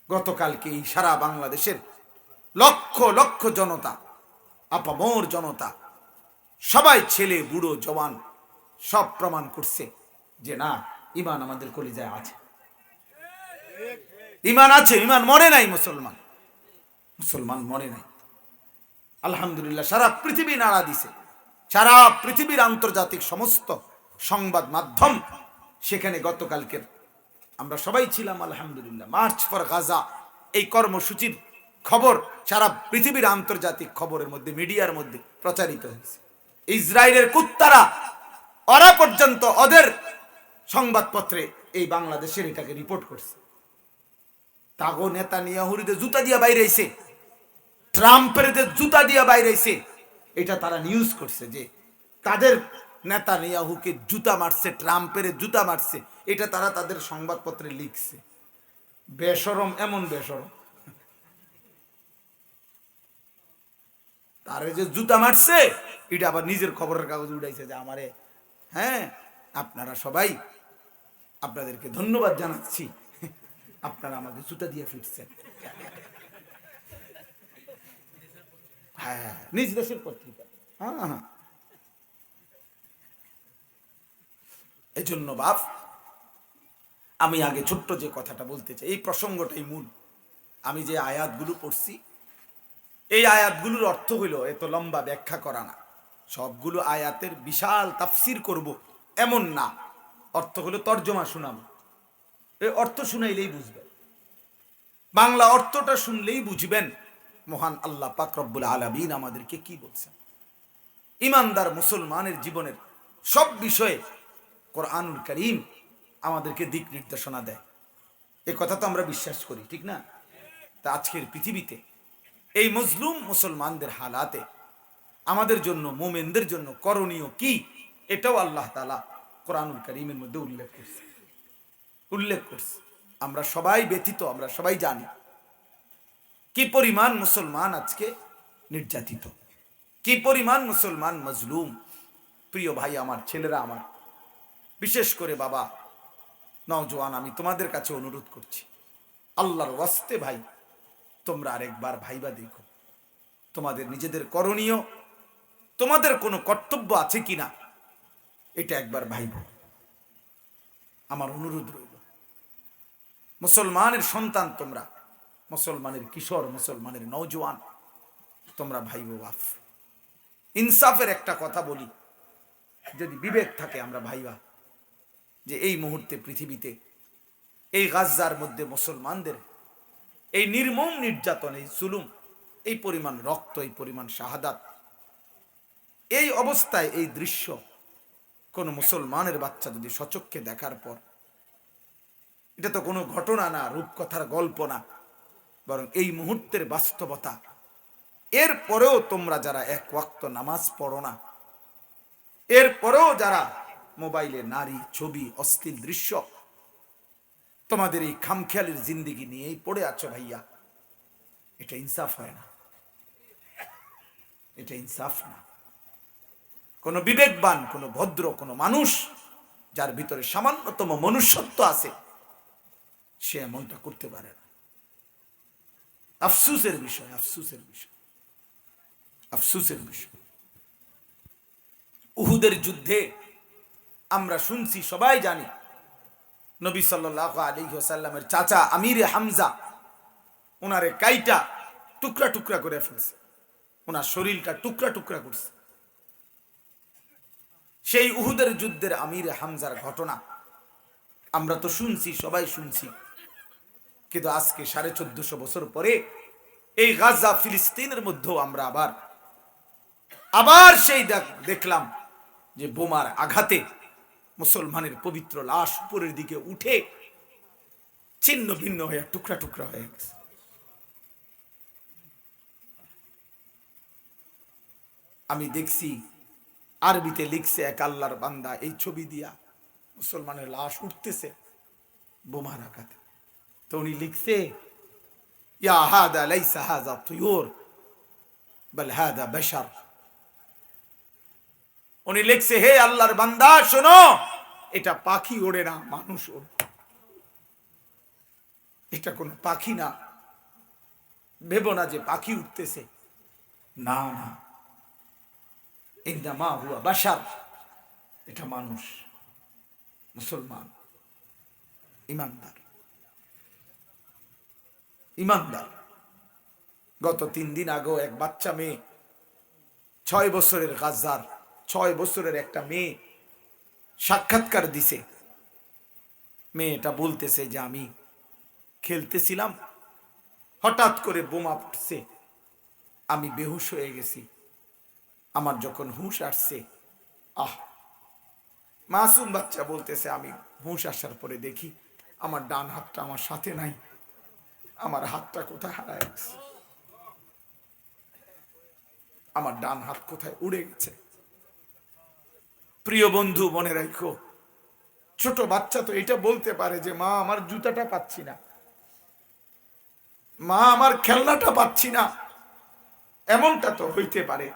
গতকালকে এই সারা বাংলাদেশের লক্ষ লক্ষ জনতা, আপামর জনতা, সবাই ছেলে বুড়ো জওয়ান সব প্রমাণ করছে যে না, ঈমান আমাদের কলিজায় আছে, ঈমান আছে, ঈমান মরে নাই। মুসলমান মরে নাই। আলহামদুলিল্লাহ, সারা পৃথিবী নাড়া দিছে, সারা পৃথিবীর আন্তর্জাতিক সমস্ত সংবাদ মাধ্যম সেখানে গতকালকের আমরা সবাই ছিলাম। আলহামদুলিল্লাহ, মার্চ ফর গাজা এই কর্মসূচির খবর সারা পৃথিবীর আন্তর্জাতিক খবরের মধ্যে, মিডিয়ার মধ্যে প্রচারিত হয়েছে। ইসরায়েলের কুত্তারা ওরা পর্যন্ত ওদের সংবাদপত্রে এই বাংলাদেশের এটাকে রিপোর্ট করছে। তাগো নেতানিয়াহুর জুতা দিয়া বাইরে আইছে, ট্রাম্পের জুতা দিয়া বাইরে আইছে, এটা তারা নিউজ করছে যে তাদের নেতানিয়াহুকে জুতা মারছে, ট্রাম্পের জুতা মারছে, এটা তারা তাদের সংবাদপত্রে লিখছে। বেশরম, এমন বেশরম, তারে যে জুতা মারছে এটা আবার নিজের খবরের কাগজ উঠাইছে যে আমারে, হ্যাঁ আপনারা সবাই, আপনাদেরকে ধন্যবাদ জানাচ্ছি, আপনারা আমাকে জুতা দিয়ে ফিরছেন। হ্যাঁ, নিজ দেশের পত্রিকা। হ্যাঁ, এই জন্য বাপ, আমি আগে ছোট্ট যে কথাটা বলতে চাই, এই প্রসঙ্গটাই মূল। আমি যে আয়াতগুলো পড়ছি, এই আয়াতগুলোর অর্থ হইল এত লম্বা ব্যাখ্যা করা না, সবগুলো আয়াতের বিশাল তাফসির করব এমন না, অর্থ হলো তর্জমা শুনাবো। এই অর্থ শুনাইলেই বুঝবেন, বাংলা অর্থটা শুনলেই বুঝবেন মহান আল্লাহ পাক রব্বুল আলামিন আমাদেরকে কি বলছেন। ইমানদার মুসলমানের জীবনের সব বিষয়ে কোরআনুল কারীম আমাদেরকে দিক নির্দেশনা দেয়, এ কথা তো আমরা বিশ্বাস করি, ঠিক না? তা আজকের পৃথিবীতে এই মজলুম মুসলমানদের হালাতে আমাদের জন্য, মুমিনদের জন্য করণীয় কি, এটাও আল্লাহ তাআলা কোরআনুল কারীমের মধ্যে উল্লেখ করছে। আমরা সবাই ব্যথিত, আমরা সবাই জানি কি পরিমাণ মুসলমান আজকে নির্যাতিত, কি পরিমাণ মুসলমান মজলুম। প্রিয় ভাই আমার, ছেলেরা আমার, বিশেষ করে বাবা, নওজোয়ান, আমি তোমাদের কাছে অনুরোধ করছি, আল্লাহর ওয়াস্তে ভাই, তোমরা আরেকবার ভাইবা দেখো তোমাদের নিজেদের করণীয়, তোমাদের কোনো কর্তব্য আছে কিনা, এটা একবার ভাইব, আমার অনুরোধ রইল। মুসলমানের সন্তান তোমরা, মুসলমানের কিশোর, মুসলমানের নওজোয়ান, তোমরা ভাইব বাপ। ইনসাফের একটা কথা বলি, যদি বিবেক থাকে আমরা ভাইবা, যে এই মুহূর্তে পৃথিবীতে এই গাজ্জার মধ্যে মুসলমানদের এই নির্মম নির্যাতন, এই জুলুম, এই পরিমাণ রক্ত, এই পরিমাণ শাহাদাত, এই অবস্থায় এই দৃশ্য কোন মুসলমানের বাচ্চা যদি সচক্ষে দেখার পর, এটা তো কোনো ঘটনা না, রূপকথার গল্প না, বরং এই মুহূর্তের বাস্তবতা। এরপরেও তোমরা যারা এক ওয়াক্ত নামাজ পড়ো না, এরপরেও যারা মোবাইলে নারী, ছবি, অশ্লীল দৃশ্য, তোমাদের এই খামখেয়ালির জিন্দিগি নিয়েই পড়ে আছো ভাইয়া, এটা ইনসাফ হয় না, এটা ইনসাফ না। কোন বিবেকবান, কোন ভদ্র, কোন মানুষ যার ভিতরে সামান্যতম মনুষ্যত্ব আছে, সে এমনটা করতে পারে না। আফসুসের বিষয়, আফসুসের বিষয়, আফসুসের বিষয়। উহুদের যুদ্ধে আমরা শুনছি, সবাই জানি, নবী সাল্লাল্লাহু আলাইহি ওয়াসাল্লামের চাচা আমিরে হামজা ওনারে কাইটা টুকরা টুকরা করে ফেলছে, ওনার শরীরটা টুকরা টুকরা করছে। সেই উহুদের যুদ্ধের আমিরে হামজার ঘটনা আমরা তো শুনছি, সবাই শুনছি, কিন্তু আজকে 1450 বছর পরে এই গাজা ফিলিস্তিনের মধ্যেও আমরা আবার সেই দেখলাম যে বোমার আঘাতে মুসলমানের পবিত্র লাশ উপরের দিকে উঠে ছিন্ন ভিন্ন হয়ে টুকরা টুকরা হয়ে গেছে। আমি দেখছি আরবিতে লিখছে এক আল্লাহর বান্দা, এই ছবি দিয়া মুসলমানের লাশ উঠতেছে বোমার আঘাতে, তো উনি লিখছে, ইয়া হাদা লাইসা হাযা তুয়ুর বাল হাদা বাশার। উনি লিখছে, হে আল্লাহর বান্দা শোনো, এটা পাখি ওড়ে না, মানুষ ওড়ে। এটা কোনো পাখি না, ভেবো না যে পাখি উঠতেছে, না না, ইন্নামা হুয়া বাশার, এটা মানুষ, মুসলমান, ইমানদার, ইমানদার। গত 3 দিন আগেও এক বাচ্চা মেয়ে, 6 বছরের গাজ্জার, 6 বছরের একটা মেয়ে সাক্ষাৎকার দিছে। মেয়েটা বলতেছে যে আমি খেলতেছিলাম, হঠাৎ করে বোমা ফুটছে, আমি বেহুশ হয়ে গেছি, আমার যখন হুঁশ আসছে, আহ, মাসুম বাচ্চা বলতেছে, আমি হুঁশ আসার পরে দেখি আমার ডান হাতটা আমার সাথে নাই, আমার হাতটা কোথায় হারায় গেছে, আমার ডান হাত কোথায় উড়ে গেছে। প্রিয় বন্ধু, মনে রাখো, ছোট বাচ্চা তো এটা বলতে পারে যে মা আমার জুতাটা পাচ্ছি না, মা আমার খেলনাটা পাচ্ছি না, এমনটা তো হইতে পারে।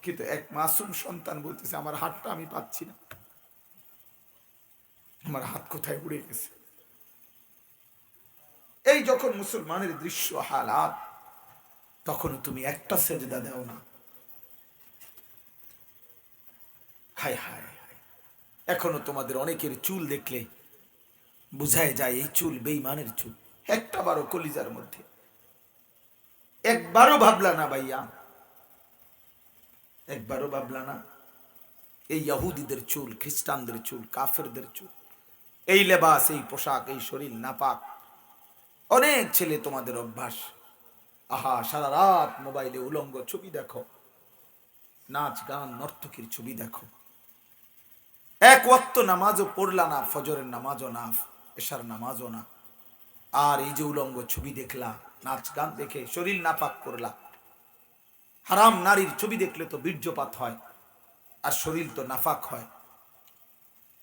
কিন্তু এক মাসুম সন্তান বলতেছে আমার হাতটা আমি পাচ্ছি না, আমার হাত কোথায় উড়ে গেছে। এই যখন মুসলমানের দৃশ্য হালাত, তখন তুমি একটা সেজদা দাও না। হায় হায় হায়, এখনো তোমাদের অনেকের চুল দেখলে বুঝায় যায় এই চুল বেঈমানের চুল। একটা বারো কলিজার মধ্যে একবারও ভাবলা না ভাইয়া, একবারও ভাবলা না এই ইহুদিদের চুল, খ্রিস্টানদের চুল, কাফেরদের চুল, এই লেবাস, এই পোশাক, এই শরীর নাপাক। অনেক ছেলে তোমাদের অভ্যাস, আহা সারা রাত মোবাইলে উলঙ্গ ছবি দেখো, নাচ গান নর্তকীর ছবি দেখো, এক ওয়াক্ত নামাজও পড়লা না, ফজরের নামাজও না, এশার নামাজও না, আর এই যে উলঙ্গ ছবি দেখলা, নাচ গান দেখে শরীর নাপাক করলা। হারাম নারীর ছবি দেখলে তো বীর্যপাত হয়, আর শরীর তো নাপাক হয়।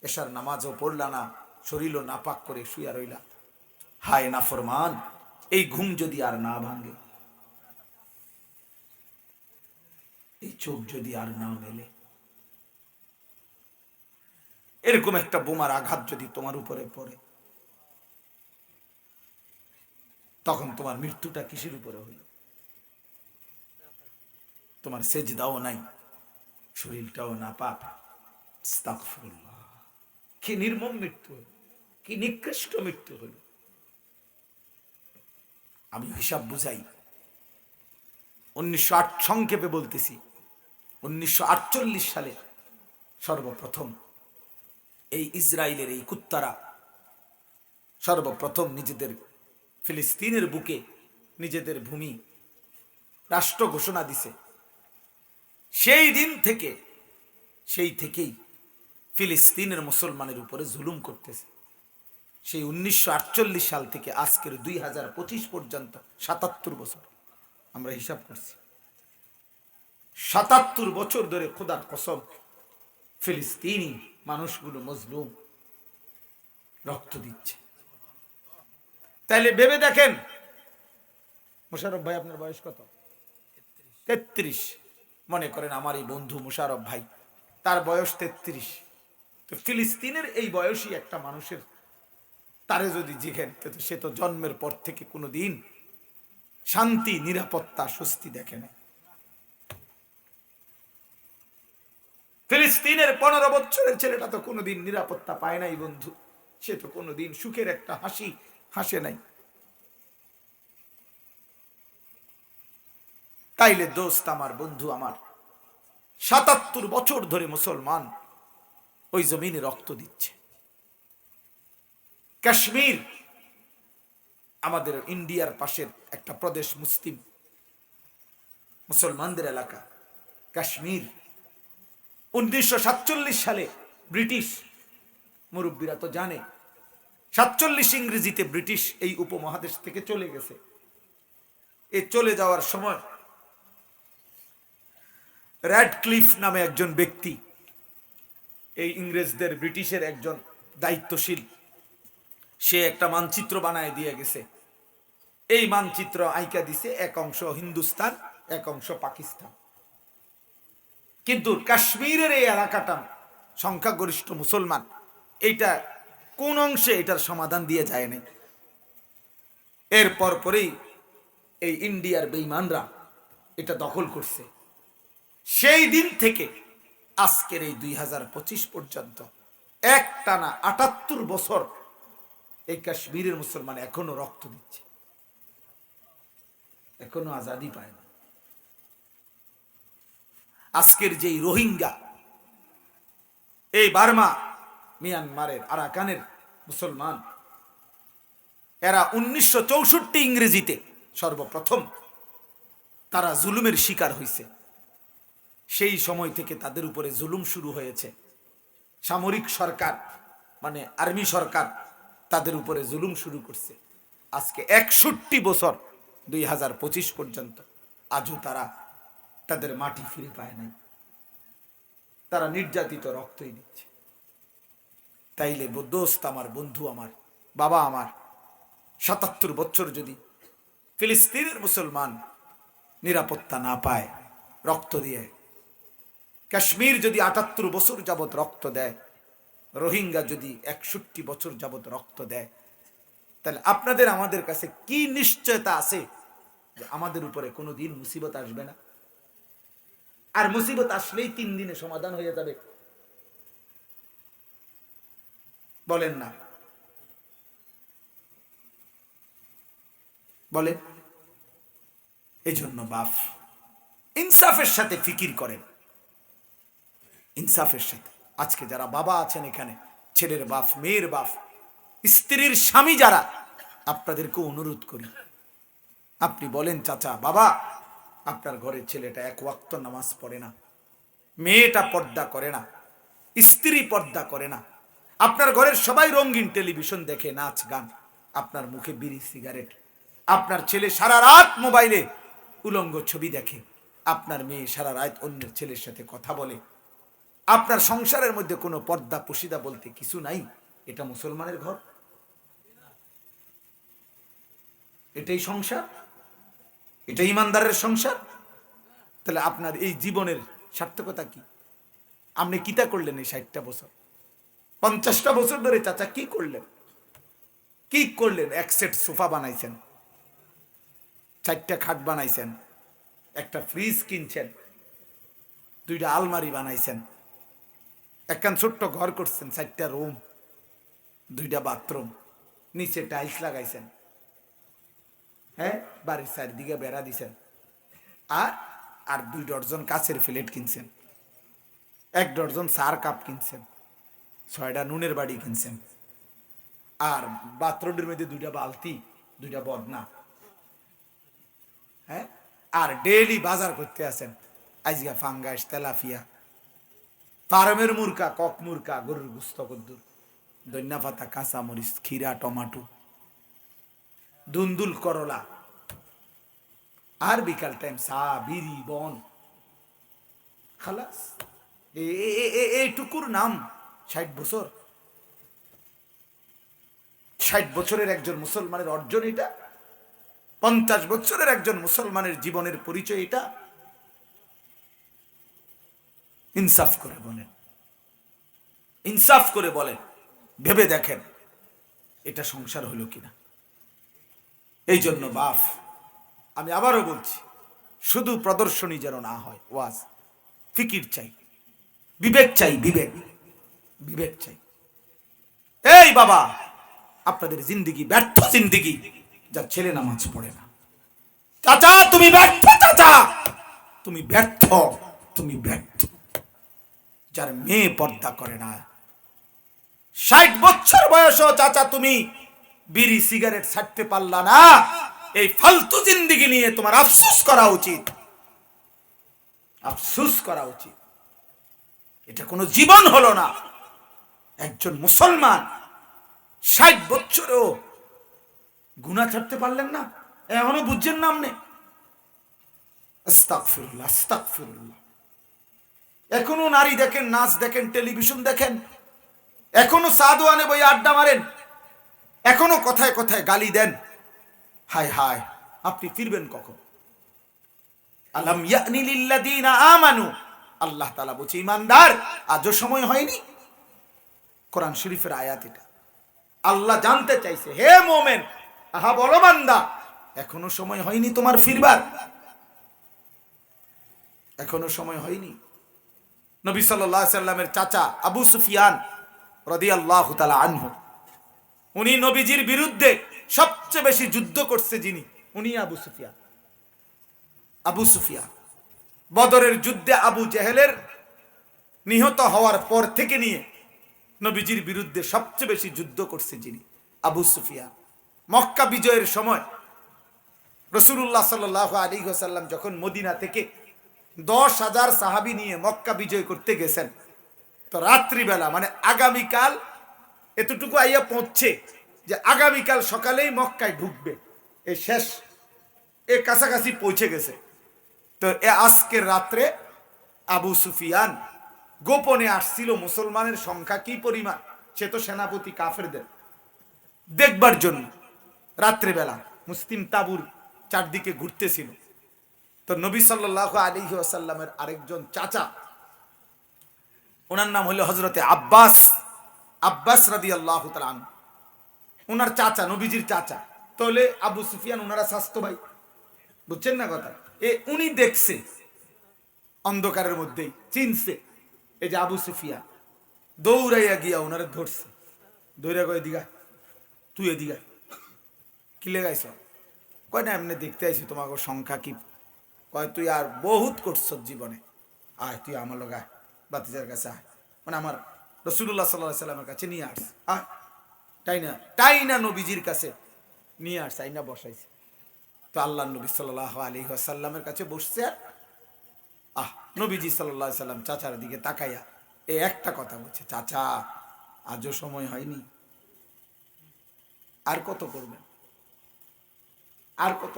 এশার নামাজও পড়লা না, শরীরও নাপাক করে শুয়া রইলা। হায় নাফরমান, এই ঘুম যদি আর না ভাঙে, এই চোখ যদি আর না মেলে, এরকম একটা বোমার আঘাত যদি তোমার উপরে পড়ে, তখন তোমার মৃত্যুটা কিসের উপরে হইল? তোমার সেজদাও নাই, শরীরটাও নাপাক। আস্তাগফিরুল্লাহ, কি নির্মম মৃত্যু হল, কি নিকৃষ্ট মৃত্যু হল। আমি হিসাব বুঝাই, 1908 সংক্ষেপে বলতেছি, 1948 সালে সর্বপ্রথম এই ইসরায়েলের এই কুত্তারা সর্বপ্রথম নিজেদের ফিলিস্তিনের বুকে নিজেদের ভূমি রাষ্ট্র ঘোষণা দিছে। সেই দিন থেকে, সেই থেকেই ফিলিস্তিনের মুসলমানের উপরে জুলুম করতেছে। সেই 1948 সাল থেকে আজকের 2025 পর্যন্ত 77 বছর আমরা হিসাব করছি। 77 বছর ধরে খোদার কসম ফিলিস্তিনি মানুষগুলো মজলুম, রক্ত দিচ্ছে। তাইলে ভেবে দেখেন, মোশাররফ ভাই আপনার বয়স কত? 33। মনে করেন আমার এই বন্ধু মোশাররফ ভাই, তার বয়স 33। তো ফিলিস্তিনের এই বয়সী একটা মানুষের তারে যদি জিজ্ঞেন, সে তো জন্মের পর থেকে কোনোদিন শান্তি, নিরাপত্তা, স্বস্তি দেখে না। ফিলিস্তিনের 15 বছরের ছেলেটা তো কোনোদিন নিরাপত্তা পায় নাই বন্ধু, সে তো কোনোদিন সুখের একটা হাসি হাসে নাই। তাইলে দোস্ত আমার, বন্ধু আমার, 77 বছর ধরে মুসলমান ওই জমিনে রক্ত দিচ্ছে। কাশ্মীর আমাদের ইন্ডিয়ার পাশের একটা প্রদেশ, মুসলিম মুসলমানদের এলাকা। কাশ্মীর 1947 সালে ব্রিটিশ, মুরব্বীরা তো জানে, 47 ইংরেজিতে ব্রিটিশ এই উপমহাদেশ থেকে চলে গেছে। এ চলে যাওয়ার সময় র্যাডক্লিফ নামে একজন ব্যক্তি, এই ইংরেজদের, ব্রিটিশের একজন দায়িত্বশীল, সে একটা মানচিত্র বানায় দিয়ে গেছে। এই মানচিত্র আইকা দিছে এক অংশ হিন্দুস্তান, এক অংশ পাকিস্তান। কিন্তু কাশ্মীরের এই এলাকাটা সংখ্যাগরিষ্ঠ মুসলমান, এইটা কোন অংশে এটার সমাধান দিয়ে যায় নাই। এরপর পরেই এই ইন্ডিয়ার বেঈমানরা এটা দখল করছে। সেই দিন থেকে আজকের এই 2025 পর্যন্ত একটানা ৭৮ বছর এই কাশ্মীরের মুসলমান এখনো রক্ত দিচ্ছে, এখনো আজাদি পায় না। আজকের যেই রোহিঙ্গা, এই বার্মা, মিয়ানমারের আরাকানের মুসলমান, এরা 1964 ইংরেজিতে সর্বপ্রথম তারা জুলুমের শিকার হয়েছে। সেই সময় থেকে তাদের উপরে জুলুম শুরু হয়েছে। সামরিক সরকার মানে আর্মি সরকার তাদের উপরে জুলুম শুরু করছে। আজকে 61 বছর 2025 পর্যন্ত আজও তারা তাদের মাটি ফিরে পায় নাই। তারা নির্যাতিত রক্তই দিচ্ছে। তাইলে দোস্ত আমার, বন্ধু আমার, বাবা আমার, ৭৭ বছর যদি ফিলিস্তিনের মুসলমান নিরাপত্তা না পায় রক্ত দিয়ে, কাশ্মীর যদি ৭৮ বছর যাবৎ রক্ত দেয়, রোহিঙ্গা যদি 61 বছর যাবৎ রক্ত দেয়, তাহলে আপনাদের আমাদের কাছে কি নিশ্চয়তা আছে যে আমাদের উপরে কোনোদিন মুসিবত আসবে না? আর মুসিবত আসলেই 3 দিনে সমাধান হয়ে যাবে? বলেন না, বলেন। এই জন্য বাপ ইনসাফের সাথে ফিকির করেন, ইনসাফের সাথে। আজকে যারা বাবা আছেন এখানে, ছেলের বাপ, মেয়ের বাপ, স্ত্রীর স্বামী যারা, আপনাদেরকে অনুরোধ করি, আপনি বলেন চাচা, বাবা, আপনার ঘরের ছেলেটা 1 ওয়াক্ত নামাজ পড়ে না, মেয়েটা পর্দা করে না, স্ত্রী পর্দা করে না, আপনার ঘরের সবাই রঙিন টেলিভিশন দেখে, নাচ গান, আপনার মুখে বিড়ি সিগারেট, আপনার ছেলে সারা রাত মোবাইলে উলঙ্গ ছবি দেখে, আপনার মেয়ে সারা রাত অন্যের ছেলের সাথে কথা বলে, আপনার সংসারের মধ্যে কোনো পর্দা পুশিদা বলতে কিছু নাই। এটা মুসলমানের ঘর? এটাই সংসার? এটা ইমানদারের সংসার? তাহলে আপনার এই জীবনের সার্থকতা কি? আপনি কিতা করলেন এই 60টা বছর, 50টা বছর ধরে? চাচা কি করলেন? কি করলেন? 1 সেট সোফা বানাইছেন, 4টা খাট বানাইছেন, একটা ফ্রিজ কিনছেন, 2টা আলমারি বানাইছেন, একখান ছোট্ট ঘর করছেন, 4টা রুম, 2টা বাথরুম, নিচে টাইলস লাগাইছেন, হ্যাঁ, বাড়ির চারিদিকে বেড়া দিছেন, আর আর 2 ডজন কাচের প্লেট কিনছেন, 1 ডজন চার কাপ কিনছেন, 6টা নুনের বাড়ি কিনছেন, আর বাথরুমের মধ্যে 2টা বালতি, 2টা বদনা, হ্যাঁ, আর ডেইলি বাজার করতে আসেন। আজকে ফাঙ্গাস, তেলাফিয়া, ফার্মের মুরকা, কক মুরকা, গরুর গুস্ত, কদ্দুর, ধনিয়া পাতা, কাঁচা মরিচ, খিরা, টমাটো, দুন্দুল, করলা, আর বিকাল টাইম চা, বিড়ি, বন, খালাস। এইটুকুর নাম 60 বছর? 60 বছরের একজন মুসলমানের অর্জন এটা? 50 বছরের একজন মুসলমানের জীবনের পরিচয় এটা? ইনসাফ করে বলেন, ইনসাফ করে বলেন, ভেবে দেখেন এটা সংসার হলো কিনা। এই জন্য বাপ, আমি আবারও বলছি, শুধু প্রদর্শনী যেন না হয়, ওয়াজ, ফিকির চাই, বিবেক চাই, বিবেক, বিবেক চাই। এই বাবা, আপনাদের জিন্দিগি ব্যর্থ জিন্দিগি, যার ছেলে নামাজ পড়ে না। চাচা তুমি ব্যর্থ, চাচা তুমি ব্যর্থ, তুমি ব্যর্থ। যার মেয়ে পর্দা করে না, 60 বছর বয়সও চাচা তুমি বিড়ি সিগারেট ছাড়তে পারলা না, এই ফালতু জিন্দিগি নিয়ে তোমার আফসোস করা উচিত, আফসোস করা উচিত। এটা কোনো জীবন হলো না। একজন মুসলমান 60 বছরেও গুনাহ ছাড়তে পারলেন না, এখনো বুঝছেন না আপনি? আস্তাগফিরুল্লাহ, আস্তাগফিরুল্লাহ। এখনো নারী দেখেন, নাচ দেখেন, টেলিভিশন দেখেন, এখনো সাদওয়ানে বই আড্ডা মারেন, এখনো কথায় কথায় গালি দেন। হায় হায়, আপনি ফিরবেন কখন? আলাম ইয়ানি লিল্লাযীনা আমানু, আল্লাহ তাআলা বলছে ঈমানদার, আজও সময় হয়নি? কোরআন শরীফের আয়াত এটা। আল্লাহ জানতে চাইছে, হে মুমিন, আহা বলো বান্দা, এখনো সময় হয়নি তোমার ফিরবার, এখনো সময় হয়নি। নবী সাল্লাল্লাহু আলাইহি সাল্লামের চাচা আবু সুফিয়ান রাদিয়াল্লাহু তাআলা আনহু, উনি নবীজির বিরুদ্ধে সবচেয়ে বেশি যুদ্ধ করছে যিনি, উনি আবু সুফিয়ান। আবু সুফিয়ান বদরের যুদ্ধে আবু জেহেলের নিহত হওয়ার পর থেকে নিয়ে নবীজির বিরুদ্ধে সবচেয়ে বেশি যুদ্ধ করছে যিনি, আবু সুফিয়ান। মক্কা বিজয়ের সময় রাসূলুল্লাহ সাল্লাল্লাহু আলাইহি ওয়াসাল্লাম যখন মদিনা থেকে 10,000 সাহাবী নিয়ে মক্কা বিজয় করতে গেছেন, তো রাত্রিবেলা মানে আগামীকাল এতটুকু আইয়া পৌঁছছে যে আগামীকাল সকালেই মক্কায় ঢুকবে, এই শেষ এ কাছাকাছি পৌঁছে গেছে। তো এ আজকের রাত্রে আবু সুফিয়ান গোপনে আসছিল মুসলমানের সংখ্যা কি পরিমাণ, সে তো সেনাপতি কাফেরদের, দেখবার জন্য রাত্রিবেলা মুসলিম তাবুর চারদিকে ঘুরতেছিল। তো নবী সাল্লাল্লাহু আলাইহি ওয়াসাল্লামের আরেকজন চাচা, ওনার নাম হলো হযরতে আব্বাস, আব্বাস রাদিয়াল্লাহু তাআলা আনহু, ওনার চাচা, নবীজির চাচা। তাহলে আবু সুফিয়ান ওনারা স্বাস্থ্য ভাই, বুঝছেন না কথা? উনি দেখছে অন্ধকারের মধ্যেই, চিনছে এই যে আবু সুফিয়ান, দৌড়াইয়া গিয়া ওনারে ধরছে, ধৈর্য কয় দিঘা তুই এদিঘা কি লেগাইছ, কয় না এমনি দেখতে আইছি তোমাকে সংখ্যা কি, কয় তুই আর বহুত করছ জীবনে, আয় তুই আমার লোক আয়, বাতিজার কাছে আয়, মানে আমার রাসূলুল্লাহ সাল্লাল্লাহু আলাইহি সাল্লামের কাছে নিয়ে আস, আয় টাইনা নবীজির কাছে নিয়ে আস, আইনা বসাইছে। তো আল্লাহ নবী সাল্লাল্লাহু আলাইহি ওয়াসাল্লামের কাছে বসছে, আর নবীজি সাল্লাল্লাহু আলাইহি সাল্লাম চাচার দিকে তাকাইয়া এই একটা কথা বলছে, চাচা আজও সময় হয়নি, আর কত করবেন, আর কত।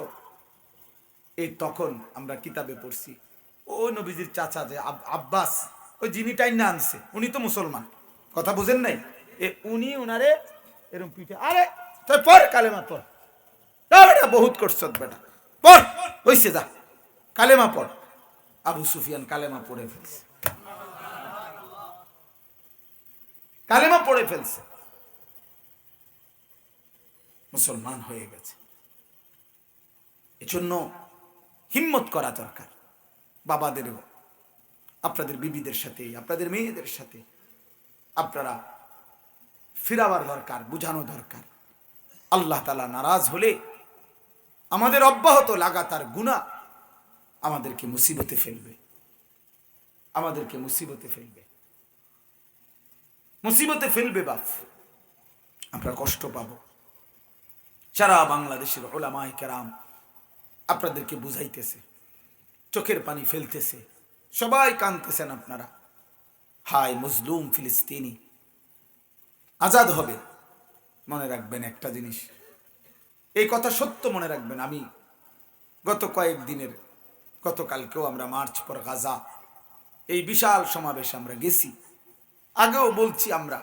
এই তখন আমরা কিতাবে পড়ছি ও নবীজির চাচা যে আব্বাস, ওই যিনি টাইনা আনছে উনি তো মুসলমান, কথা বুঝেন নাই, উনি ওনারে এরকম পিঠে, আরে তুই পড় কালেমা পড়, বেটা বহুত করছ বেটা, পড় হইছে যা কালেমা পড়। আবু সুফিয়ান কালেমা পড়ে ফেলছে, কালেমা পড়ে ফেলছে, মুসলমান হয়ে গেছে। এজন্য হিম্মত করা দরকার, বাবাদেরও, আপনাদের বিবিদের সাথে, আপনাদের মেয়েদের সাথে আপনারা ফিরাবার দরকার, বুঝানো দরকার। আল্লাহ তাআলা নারাজ হলে আমাদের অব্যাহত লাগাতার গুনাহ আমাদেরকে মুসিবতে ফেলবে, আমাদেরকে মুসিবতে ফেলবে, মুসিবতে ফেলবে বাপ, আমরা কষ্ট পাবো। সারা বাংলাদেশের উলামায়ে কেরাম আপনাদেরকে বুঝাইতেছে, চোখের পানি ফেলতেছে, সবাই কাঁদতেছেন আপনারা, হায় মজলুম ফিলিস্তিনি আজাদ হবে। মনে রাখবেন একটা জিনিস, এই কথা সত্য মনে রাখবেন। আমি গত কয়েকদিনের, গতকালকেও আমরা মার্চ পর গাজা এই বিশাল সমাবেশে আমরা গেছি, আগেও বলছি আমরা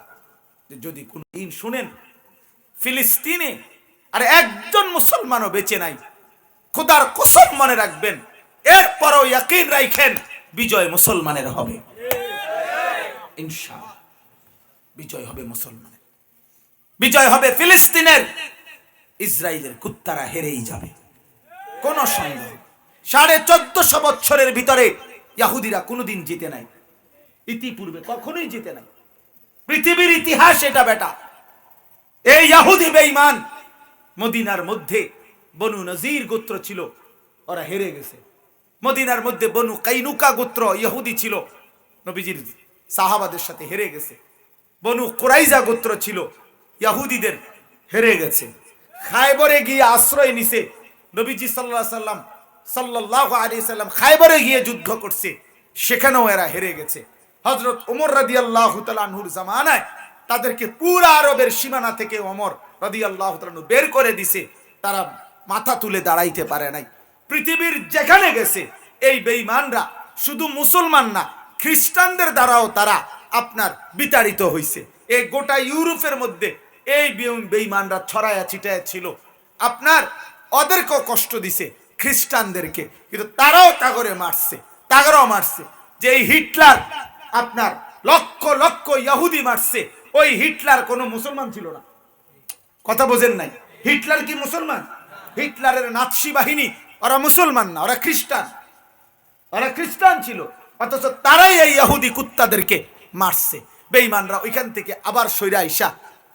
যে যদি কোন দিন শুনেন ফিলিস্তিনে আর একজন মুসলমানও বেঁচে নাই, খোদার কসম মনে রাখবেন, এরপরও ইয়াকিন রাখেন বিজয় মুসলমানের হবে, ইনশাআল্লাহ বিজয় হবে মুসলমানের, বিজয় হবে ফিলিস্তিনের। ইসরায়েলের কুত্তারা হেরেই যাবে, কোন সন্দেহ। 1450 বছরের ভিতরে ইহুদিরা কোনোদিন জিতে নাই, ইতিপূর্বে কখনোই জিতে নাই, পৃথিবীর ইতিহাস এটা বেটা। এই ইহুদি বেঈমান মদিনার মধ্যে বনু নজির গোত্র ছিল, ওরা হেরে গেছে। মদিনার মধ্যে বনু কাইনুকা গোত্র ইহুদি ছিল, নবীজির সাহাবাদের সাথে হেরে গেছে। বনু কুরাইজা গোত্র ছিল, ইহুদিদের হেরে গেছে। খায়বরে গিয়ে আশ্রয় নিছে নবীজি সাল্লাল্লাহু আলাইহি সাল্লাম, খায়বরে গিয়ে যুদ্ধ করছে, সেখানেও এরা হেরে গেছে। হযরত ওমর রাদিয়াল্লাহু তাআলা আনহুর জামানায় তাদেরকে পুরা আরবের সীমানা থেকে ওমর রাদিয়াল্লাহু তাআলা আনহু বের করে দিছে, তারা মাথা তুলে দাঁড়াইতে পারে নাই। পৃথিবীর যেখানে গেছে এই বেঈমানরা শুধু মুসলমান না, খ্রিস্টানদের দ্বারাও তারা আপনার বিতাড়িত হইছে। এই গোটা ইউরোপের মধ্যে এই বেঈমানরা ছড়ায়া ছিটায়া ছিল, আপনার ওদেরকেও কষ্ট দিছে খ্রিস্টানদেরকে, কিন্তু তারাও তাগরে মারছে, তাগরাও মারছে। যে এই হিটলার আপনার লক্ষ লক্ষ ইহুদি মারছে, ওই হিটলার কোনো মুসলমান ছিল না, কথা বোঝেন নাই। হিটলার কি মুসলমান? হিটলারের নাৎসি বাহিনী ওরা মুসলমান না, ওরা খ্রিস্টান। ওরা খ্রিস্টান ছিল, অথচ তারাই এই ইহুদি কুত্তাদেরকে মারছে। বেঈমানরা ওইখান থেকে আবার সইরা আইসা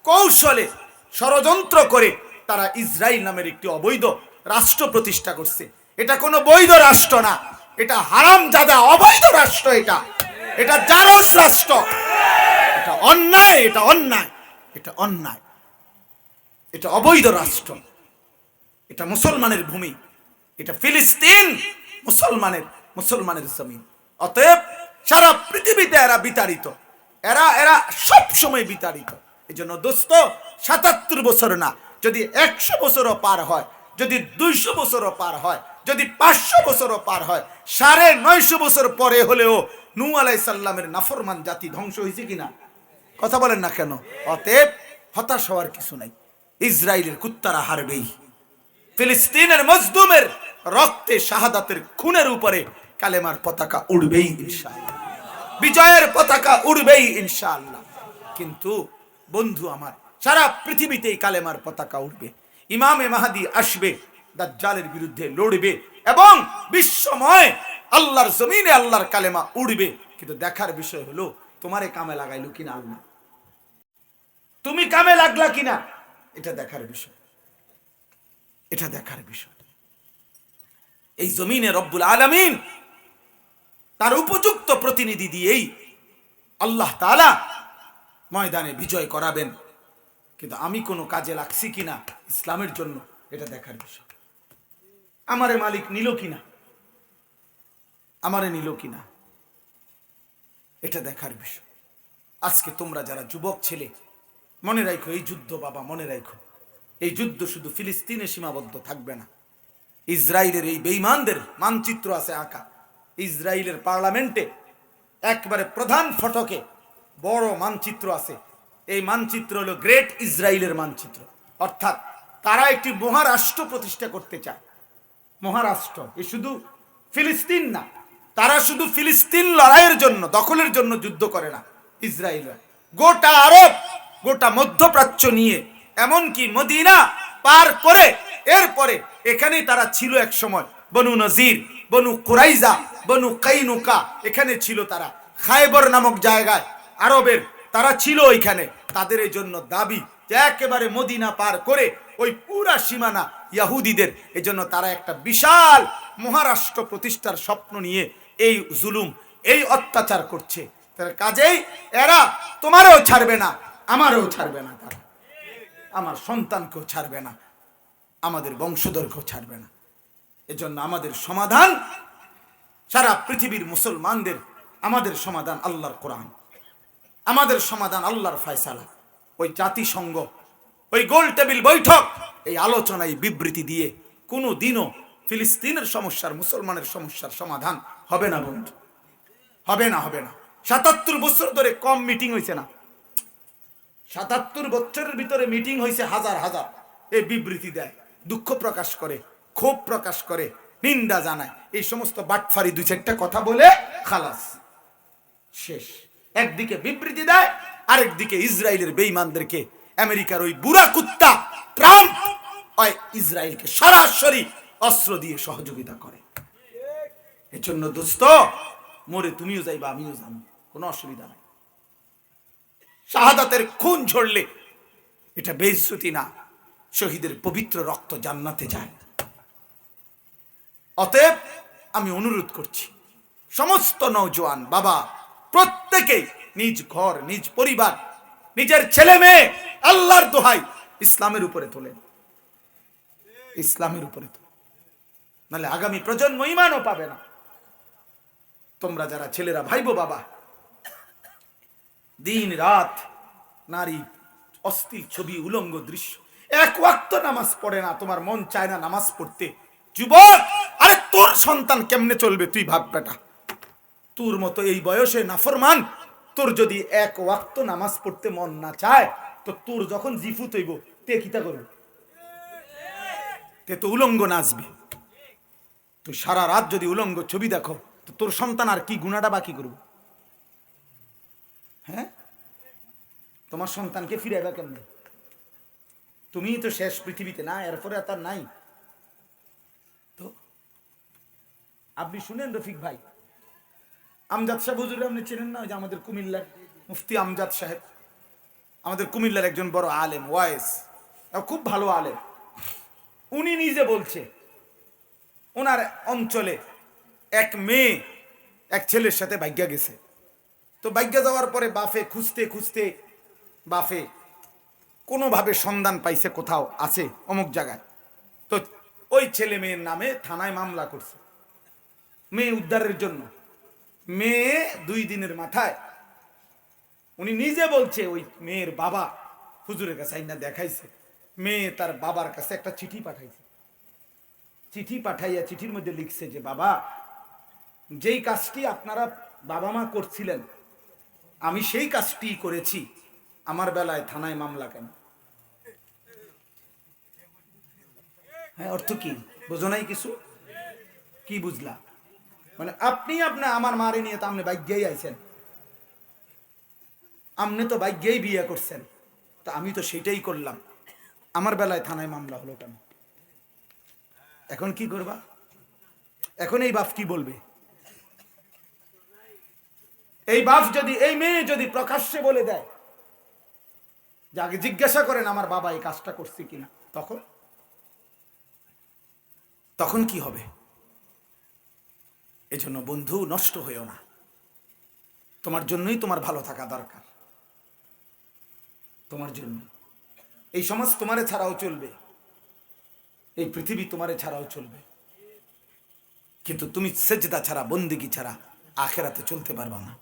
কৌশলে ষড়যন্ত্র করে তারা ইসরায়েল নামের একটি অবৈধ রাষ্ট্র প্রতিষ্ঠা করছে। এটা কোনো বৈধ রাষ্ট্র না, এটা হারামজাদা অবৈধ রাষ্ট্র। এটা জারজ রাষ্ট্র। এটা অন্যায়, এটা অন্যায়, এটা অন্যায়, এটা অবৈধ রাষ্ট্র। এটা মুসলমানের ভূমি, এটা ফিলিস্তিন মুসলমানের জমিন। অতএব সারা পৃথিবীতে এরা বিতাড়িত, এরা সব সময় বিতাড়িত। এই জন্য দোস্ত, ৭৭ বছর না, যদি ১০০ বছরও পার হয়, যদি ২০০ বছরও পার হয়, যদি ৫০০ বছরও পার হয়, ৯৫০ বছর পরে হলেও নূহ আলাইহিস সালামের নাফরমান জাতি ধ্বংস হয়েছে কিনা? কথা বলেন না কেন? অতএব হতাশ হওয়ার কিছু নাই। ইসরায়েলের কুত্তারা হারবেই। ফিলিস্তিনের মজলুমের রক্তে, শাহাদাতের খুনের উপরে কালেমার পতাকা উড়বেই ইনশাআল্লাহ, বিজয়ের পতাকা উড়বেই ইনশাআল্লাহ। কিন্তু বন্ধু আমার, সারা পৃথিবীতেই কালেমার পতাকা উড়বে। ইমামে মাহদী আসবে, দাজ্জালের বিরুদ্ধে লড়বে, এবং বিশ্বময় আল্লাহর জমিনে আল্লাহর কালেমা উড়বে। কিন্তু দেখার বিষয় হলো, তোমারে কামে লাগাইলো কিনা আল্লাহ, তুমি কামে লাগলা কিনা, এটা দেখার বিষয়, এটা দেখার বিষয়। এই জমিনে রব্বুল আলামিন তার উপযুক্ত প্রতিনিধি দিয়েই আল্লাহ তাআলা ময়দানে বিজয় করাবেন। কিন্তু আমি কোনো কাজে লাগছি কিনা ইসলামের জন্য, এটা দেখার বিষয়। আমারে মালিক নিল কিনা, আমারে নিল কিনা, এটা দেখার বিষয়। আজকে তোমরা যারা যুবক ছেলে, মনে রাখো এই যুদ্ধ, বাবা মনে রাখো, এই যুদ্ধ শুধু ফিলিস্তিনে সীমাবদ্ধ থাকবে না। ইসরায়েলের এই বেঈমানদের মানচিত্র আছে আঁকা। ইসরায়েলের পার্লামেন্টে একবারে প্রধান ফটকে বড় মানচিত্র আছে। এই মানচিত্র হলো গ্রেট ইসরায়েলের মানচিত্র। অর্থাৎ তারা একটি মহারাষ্ট্র প্রতিষ্ঠা করতে চায়। মহারাষ্ট্র, এ শুধু ফিলিস্তিন না, তারা শুধু ফিলিস্তিন লড়াইয়ের জন্য, দখলের জন্য যুদ্ধ করে না। ইসরায়েল গোটা আরব, গোটা মধ্যপ্রাচ্য নিয়ে, এমনকি মদিনা পার করে এরপরে এখানেই তারা ছিল এক সময়। বনু নজির, বনু কুরাইজা, বনু কাইনুকা, এখানে ছিল তারা। খায়বর নামক জায়গায় আরবের তারা ছিল ওইখানে। তাদের এই জন্য দাবি যে একেবারে মদিনা পার করে ওই পুরা সীমানা ইহুদিদের। এই জন্য তারা একটা বিশাল মহারাষ্ট্র প্রতিষ্ঠার স্বপ্ন নিয়ে এই জুলুম, এই অত্যাচার করছে। তার কাজেই এরা তোমারও ছাড়বে না, আমারও ছাড়বে না, তারা আমার সন্তানকেও ছাড়বে না, আমাদের বংশধরকেও ছাড়বে না। এজন্য আমাদের সমাধান, সারা পৃথিবীর মুসলমানদের আমাদের সমাধান আল্লাহর কোরআন, আমাদের সমাধান আল্লাহর ফয়সালা। ওই জাতিসংঘ, ওই গোল টেবিল বৈঠক, এই আলোচনায় বিবৃতি দিয়ে কোনো দিনও ফিলিস্তিনের সমস্যার, মুসলমানের সমস্যার সমাধান হবে না বন্ধু, হবে না, হবে না। ৭৭ বছর ধরে কম মিটিং হয়েছে না, ৭৭ বছরের ভিতরে মিটিং হয়েছে হাজার হাজার। এই বিবৃতি দেয়, দুঃখ প্রকাশ করে, ক্ষোভ প্রকাশ করে, নিন্দা জানায়, এই সমস্ত বাটফারি ২-৪টা কথা বলে খালাস, শেষ। একদিকে বিবৃতি দেয়, আরেকদিকে ইসরায়েলের বেঈমানদেরকে, আমেরিকার ওই বুড়া কুত্তা ট্রাম্প ওই ইসরায়েলকে সরাসরি অস্ত্র দিয়ে সহযোগিতা করে। এজন্য দোস্ত, মরে তুমিও যাইবা, আমিও যাবো, কোনো অসুবিধা নাই। শাহাদাতের খুন ঝরলে এটা বেইজ্জতি না, শহীদের পবিত্র রক্ত জান্নাতে যায়। অতএব আমি অনুরোধ করছি সমস্ত নওজোয়ান বাবা, প্রত্যেকেই নিজ ঘর, নিজ পরিবার, নিজের ছেলে মেয়ে আল্লাহর দোহাই ইসলামের উপরে তোলেন, ইসলামের উপরে তোলেন, নাহলে আগামী প্রজন্ম ঈমানও পাবে না। তোমরা যারা ছেলেরা ভাইবো বাবা, দিন রাত নারী, অশ্লীল ছবি, উলঙ্গ দৃশ্য, এক ওয়াক্ত নামাজ পড়ে না, তোমার মন চায় না নামাজ পড়তে। যুবক, আরে তোর সন্তান কেমনে চলবে তুই ভাব বেটা। তোর মতো এই বয়সে নাফরমান, তোর যদি এক ওয়াক্ত নামাজ পড়তে মন না চায়, তো তোর যখন জিফুত হইব তে কিতা করবে? তে তো উলঙ্গ নাচবে। তুই সারা রাত যদি উলঙ্গ ছবি দেখো, তো তোর সন্তান আর কি গুনাহটা বাকি করবে? হ্যাঁ, তোমার সন্তানকে ফিরাইবা কেমনে? তুমিই তো শেষ পৃথিবীতে, না এরপরে আর তার নাই। তো আপনি শুনেন রফিক ভাই, আমজাদ সাহেব হুজুর আপনি চেনেন না? ওই যে আমাদের কুমিল্লার মুফতি আমজাদ সাহেব, আমাদের কুমিল্লার একজন বড় আলেম, ওয়াইস, খুব ভালো আলেম। উনি নিজে বলছে ওনার অঞ্চলে এক মেয়ে এক ছেলের সাথে ভাগ্যা গেছে। তো ভাগ্যা যাওয়ার পরে বাফে খুঁজতে খুঁজতে বাফে কোনোভাবে সন্ধান পাইছে কোথাও আছে অমুক জায়গায়। তো ওই ছেলে মেয়ের নামে থানায় মামলা করছে মেয়ে উদ্ধারের জন্য। মেয়ে 2 দিনের মাথায় উনি নিজে বলছে ওই মেয়ের বাবা হুজুরের কাছে আইনা দেখাইছে, মেয়ে তার বাবার কাছে একটা চিঠি পাঠাইছে। চিঠি পাঠাইয়া চিঠির মধ্যে লিখছে যে বাবা, যেই কাজটি আপনারা বাবা মা করছিলেন আমি সেই কাজটি করেছি, আমার বেলায় থানায় মামলা কেন? হ্যাঁ, অর্থ কি বোঝো নাই কিছু? কি বুঝলা? মানে আপনি আমার মারে নিয়ে তো আপনি ভাগ্যেই আইছেন, আপনি তো ভাগ্যেই বিয়ে করছেন, তো আমি তো সেটাই করলাম, আমার বেলায় থানায় মামলা হলো কেন? এখন কি করবা? এখন এই বাপ কি বলবে? এই বাপ যদি, এই মেয়ে যদি প্রকাশ্যে বলে দেয় যে আগে জিজ্ঞাসা করেন আমার বাবা এই কাজটা করছে কিনা, তখন তখন কি হবে? এজন্য বন্ধু, নষ্ট হইও না। তোমার জন্যই তোমার ভালো থাকা দরকার, তোমার জন্য। এই সমাজ তোমারে ছাড়াও চলবে, এই পৃথিবী তোমারে ছাড়াও চলবে, কিন্তু তুমি সেজদা ছাড়া, বন্দেগী ছাড়া আখেরাতে চলতে পারবা না।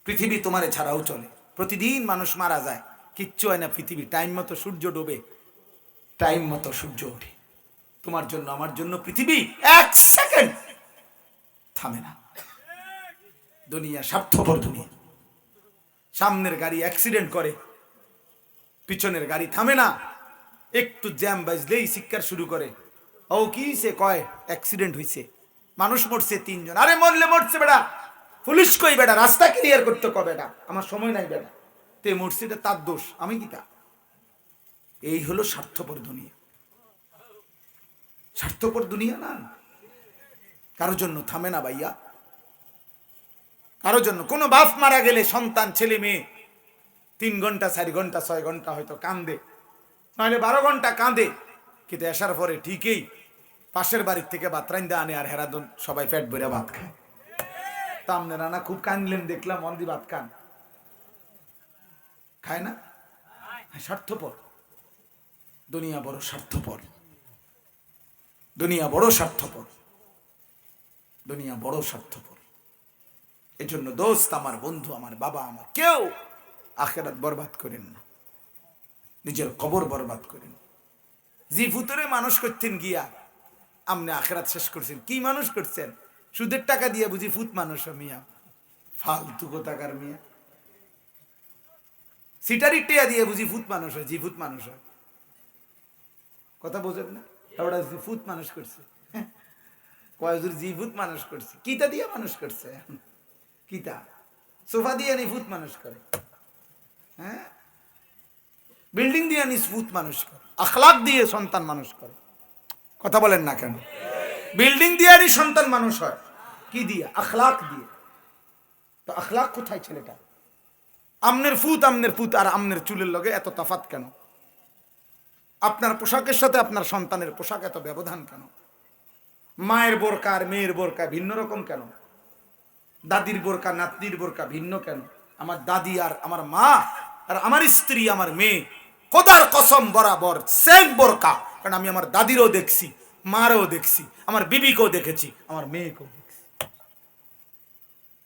পৃথিবী তোমারে ছাড়াও চলে, প্রতিদিন মানুষ মারা যায়, কিচ্ছু হয় না। পৃথিবী টাইম মতো সূর্য ডোবে, টাইম মতো সূর্য ওঠে। তোমার জন্য আমার জন্য পৃথিবী 1 সেকেন্ড থামে না। দুনিয়া স্বার্থপর দুনিয়া। সামনের গাড়ি অ্যাক্সিডেন্ট করে, পিছনের গাড়ি থামে না, একটু জ্যাম বাজলেই চিৎকার শুরু করে, ও কি সে কয় অ্যাক্সিডেন্ট হয়েছে, মানুষ মরছে 3 জন। আরে মরলে মরছে বেটা, পুলিশ কই বেটা, রাস্তা ক্লিয়ার করতে কবে বেটা, আমার সময় নাই বেটা, তে মরছে, এটা তার দোষ, আমি কি তা? এই হলো স্বার্থপর দুনিয়া। স্বার্থপর দুনিয়া না, কারো জন্য থামে না ভাইয়া, কারো জন্য। কোনো বাপ মারা গেলে সন্তান, ছেলে মেয়ে 3 ঘন্টা 4 ঘন্টা 6 ঘন্টা হয়তো কান্দে, নাহলে 12 ঘন্টা কাঁদে, কিন্তু আসার পরে ঠিকই পাশের বাড়ির থেকে ভাত রাইন্দা আনে, আর হেরাদন সবাই পেট ভরে ভাত খায়। তা আপনারা না খুব কানলেন দেখলাম, মন্দি ভাত খান, খায় না? স্বার্থপর দুনিয়া, বড় স্বার্থপর দুনিয়া, বড় স্বার্থপর দুনিয়া, বড় স্বার্থপর। এজন্য দোস্ত, আমার বন্ধু, আমার বাবা, আমার কেউ আখেরাত বরবাদ করেন না, নিজের কবর বরবাদ করেন। জি ফুতরে মানুষ করতেন গিয়া আপনি আখেরাত শেষ করছেন। কি মানুষ করছেন? সুদের টাকা দিয়ে বুঝি ফুত মানুষ? মিয়া ফালতু কোথাকার মিয়া। সিটারি টিয়া দিয়ে বুঝি ফুত মানুষ হয়? জি ফুত মানুষ হয়, কথা বোঝেন না? ওরা ফুত মানুষ করছে, কয়জুর জি ফুত মানুষ করছে, কিতা দিয়ে মানুষ করছে? কিতা সোফা দিয়ে নি ফুত মানুষ করে? হ্যাঁ, বিল্ডিং দিয়ে নি ফুত মানুষ করে, আখলাক দিয়ে সন্তান মানুষ করে। কথা বলেন না কেন? বিল্ডিং দিয়ে সন্তান মানুষ হয়, কি দিয়ে? আখলাক দিয়ে। তো আখলাক কোথায় ছেলেটা? আমনের ফুত আর আমনের চুলের লগে এত তফাৎ কেন? আপনার পোশাকের সাথে আপনার সন্তানের পোশাক এত ব্যবধান কেন? মায়ের বোরকা আর মেয়ের বোরকা ভিন্ন রকম কেন? দাদির বোরকা নাতনির বোরকা ভিন্ন কেন? আমার দাদি আর আমার মা আর আমার স্ত্রী, আমার মেয়ে, খোদার কসম বরাবর সেম বোরকা। কারণ আমি আমার দাদিরও দেখছি, মারও দেখছি, আমার বিবিকেও দেখেছি, আমার মেয়েকেও দেখছি।